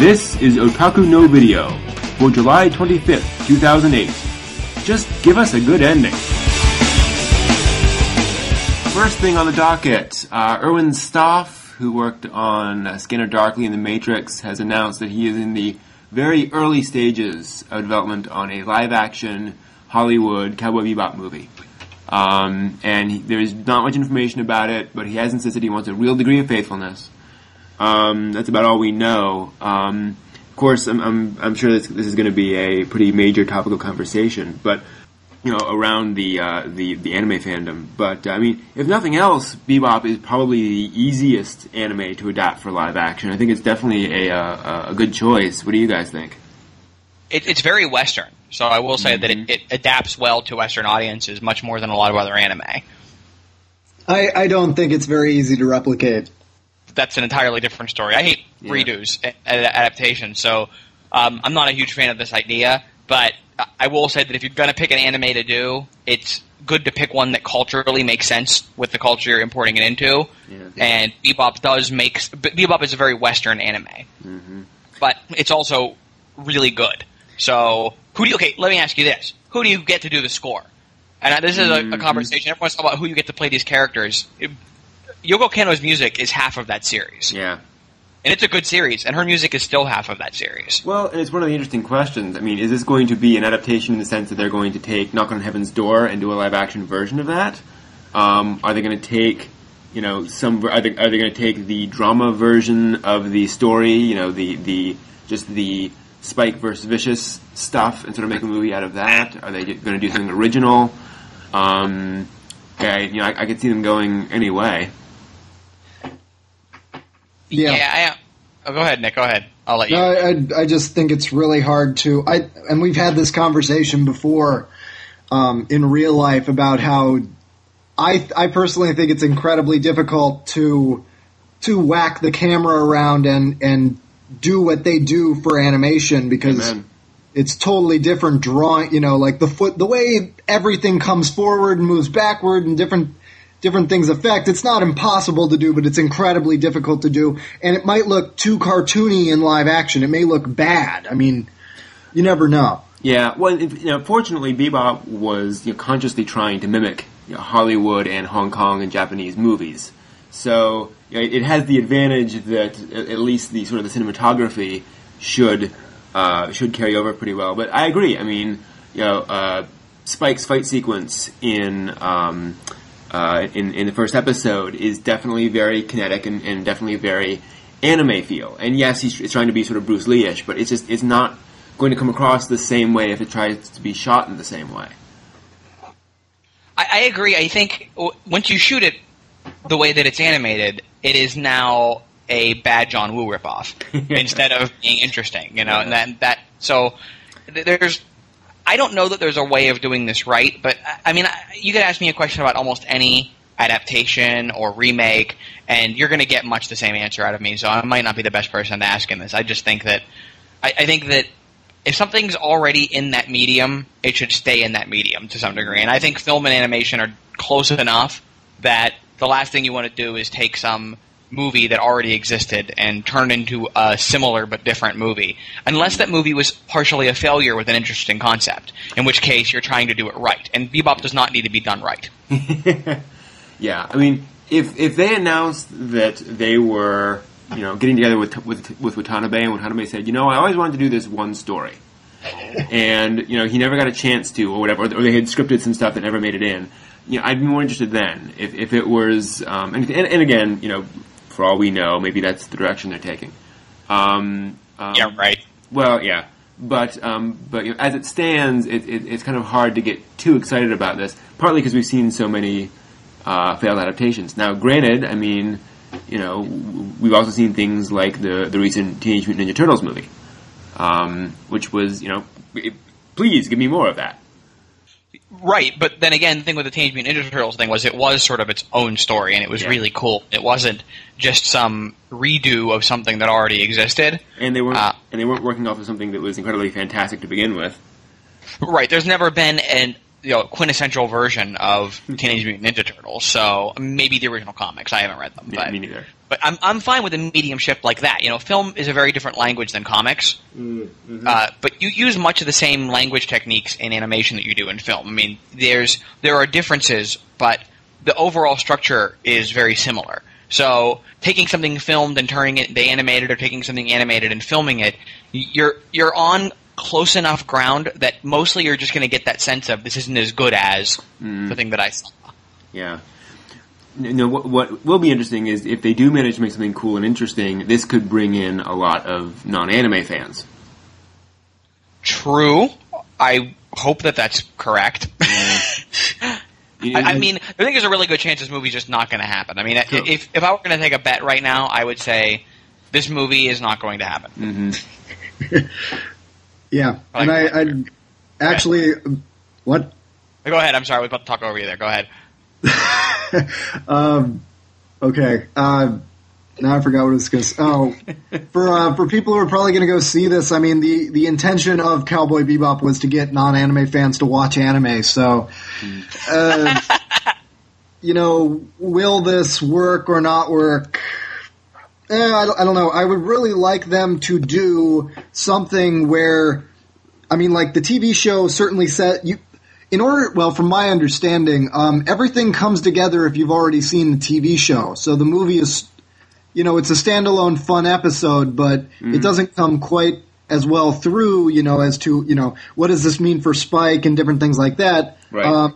This is Otaku no Video for July 25th, 2008. Just give us a good ending. First thing on the docket, Erwin Stoff, who worked on Scanner Darkly and The Matrix, has announced that he is in the very early stages of development on a live-action Hollywood Cowboy Bebop movie. There's not much information about it, but he has insisted he wants a real degree of faithfulness. That's about all we know. Of course, I'm sure this is going to be a pretty major topical conversation, but around the anime fandom. But I mean, if nothing else, Bebop is probably the easiest anime to adapt for live action. I think it's definitely a good choice. What do you guys think? It's very Western, so I will say that it adapts well to Western audiences much more than a lot of other anime. I don't think it's very easy to replicate. That's an entirely different story. I hate redos and adaptations, so I'm not a huge fan of this idea, but I will say that if you're going to pick an anime to do, it's good to pick one that culturally makes sense with the culture you're importing it into, and Bebop is a very Western anime, but it's also really good. So, let me ask you this. Who do you get to do the score? And this is a conversation. Everyone's talking about who you get to play these characters. Yoko Kanno's music is half of that series. Yeah. And it's a good series, and her music is still half of that series. Well, and it's one of the interesting questions. I mean, is this going to be an adaptation in the sense that they're going to take Knock on Heaven's Door and do a live-action version of that? Are they going to take, are they going to take the drama version of the story, the Spike versus Vicious stuff and sort of make a movie out of that? Are they going to do something original? I could see them going any way. Yeah. Go ahead, Nick. Go ahead. I'll let you. No, I just think it's really hard to. And we've had this conversation before in real life about how I personally think it's incredibly difficult to whack the camera around and do what they do for animation because it's totally different drawing. Like the way everything comes forward and moves backward and different things affect. It's not impossible to do, but it's incredibly difficult to do. And it might look too cartoony in live action. It may look bad. I mean, you never know. Yeah, well, fortunately, Bebop was consciously trying to mimic Hollywood and Hong Kong and Japanese movies. So it has the advantage that at least the sort of the cinematography should carry over pretty well. But I agree. I mean, Spike's fight sequence in the first episode is definitely very kinetic and definitely very anime feel. And yes, he's trying to be sort of Bruce Lee-ish, but it's not going to come across the same way if it tries to be shot in the same way. I agree. I think once you shoot it the way that it's animated, it is now a bad John Woo ripoff instead of being interesting, and so there's. I don't know that there's a way of doing this right, but I mean, you could ask me a question about almost any adaptation or remake, and you're going to get much the same answer out of me, so I might not be the best person to ask in this. I just think that I think that if something's already in that medium, it should stay in that medium to some degree, and I think film and animation are close enough that the last thing you want to do is take some movie that already existed and turn into a similar but different movie, unless that movie was partially a failure with an interesting concept, in which case you're trying to do it right, and Bebop does not need to be done right. Yeah, I mean, if they announced that they were getting together with Watanabe, and Watanabe said, I always wanted to do this one story, and he never got a chance to, or whatever, or they had scripted some stuff that never made it in, I'd be more interested then if it was and again, for all we know, maybe that's the direction they're taking. Yeah, right. Well, yeah, but as it stands, it's kind of hard to get too excited about this. Partly because we've seen so many failed adaptations. Now, granted, I mean, we've also seen things like the recent Teenage Mutant Ninja Turtles movie, which was, please give me more of that. Right, but then again, the thing with the Teenage Mutant Ninja Turtles thing was it was sort of its own story, and it was really cool. It wasn't just some redo of something that already existed. And they weren't working off of something that was incredibly fantastic to begin with. Right, there's never been quintessential version of Teenage Mutant Ninja Turtles. So maybe the original comics. I haven't read them. Yeah, me neither. But I'm fine with a medium shift like that. Film is a very different language than comics. Mm-hmm. But you use much of the same language techniques in animation that you do in film. I mean, there are differences, but the overall structure is very similar. So taking something filmed and turning it into animated, or taking something animated and filming it, you're on close enough ground that mostly you're just going to get that sense of this isn't as good as the thing that I saw. Yeah. What will be interesting is if they do manage to make something cool and interesting, this could bring in a lot of non-anime fans. True. I hope that that's correct. I mean, I think there's a really good chance this movie's just not going to happen. I mean, cool. if I were going to take a bet right now, I would say this movie is not going to happen. Mm-hmm. Yeah, and I actually, what? Go ahead. I'm sorry, I was about to talk over you there. Go ahead. Okay. Now I forgot what it was going to say. Oh, for people who are probably going to go see this, I mean, the intention of Cowboy Bebop was to get non-anime fans to watch anime. So, will this work or not work? I don't know. I would really like them to do something where, I mean, like the TV show certainly said from my understanding, everything comes together if you've already seen the TV show. So the movie is, it's a standalone fun episode, but it doesn't come quite as well through, as to, what does this mean for Spike and different things like that. Right.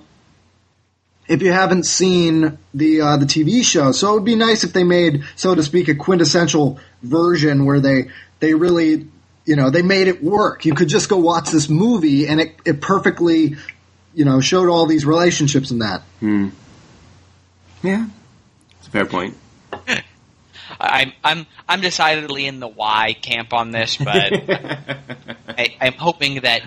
If you haven't seen the TV show. So it would be nice if they made, so to speak, a quintessential version where they really, they made it work. You could just go watch this movie and it perfectly, showed all these relationships in that. Yeah. It's a fair point. I'm decidedly in the why camp on this, but I'm hoping that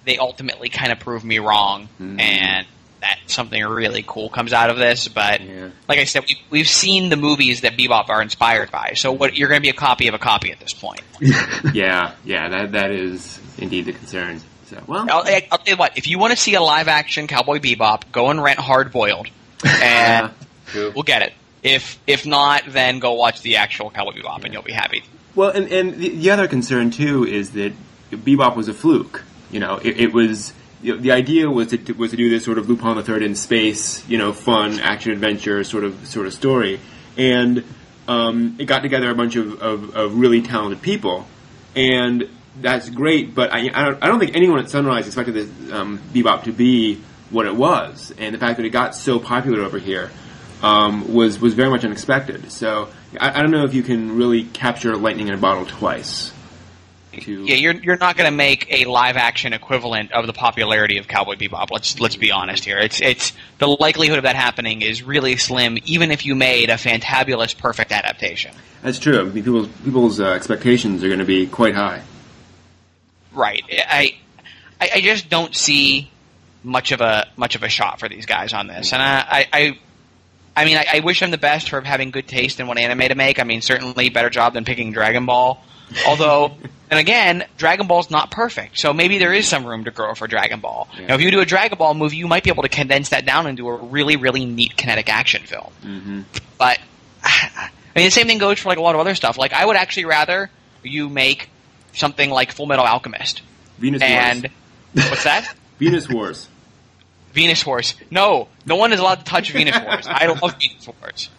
they ultimately kind of prove me wrong and that something really cool comes out of this. But like I said, we've seen the movies that Bebop are inspired by. So you're going to be a copy of a copy at this point. Yeah, that is indeed the concern. So, well, I'll tell you what. If you want to see a live action Cowboy Bebop, go and rent Hard Boiled, and we'll get it. If not, then go watch the actual Cowboy Bebop, and you'll be happy. Well, and the other concern too is that Bebop was a fluke. It was. The idea was to do this sort of Lupin the Third in space, fun action adventure sort of story, and it got together a bunch of really talented people, and that's great. But I don't think anyone at Sunrise expected this Bebop to be what it was, and the fact that it got so popular over here was very much unexpected. So I don't know if you can really capture lightning in a bottle twice. Yeah, you're not going to make a live action equivalent of the popularity of Cowboy Bebop. Let's be honest here. It's the likelihood of that happening is really slim, even if you made a fantabulous, perfect adaptation. That's true. I mean, people's expectations are going to be quite high. Right. I just don't see much of a shot for these guys on this, and I wish them the best for having good taste in what anime to make. I mean, certainly better job than picking Dragon Ball. Although, and again, Dragon Ball's not perfect, so maybe there is some room to grow for Dragon Ball. Yeah. Now, if you do a Dragon Ball movie, you might be able to condense that down into a really, really neat kinetic action film. Mm-hmm. But, I mean, the same thing goes for like a lot of other stuff. Like, I would actually rather you make something like Full Metal Alchemist. Venus Wars. What's that? Venus Wars. Venus Wars. No one is allowed to touch Venus Wars. I love Venus Wars.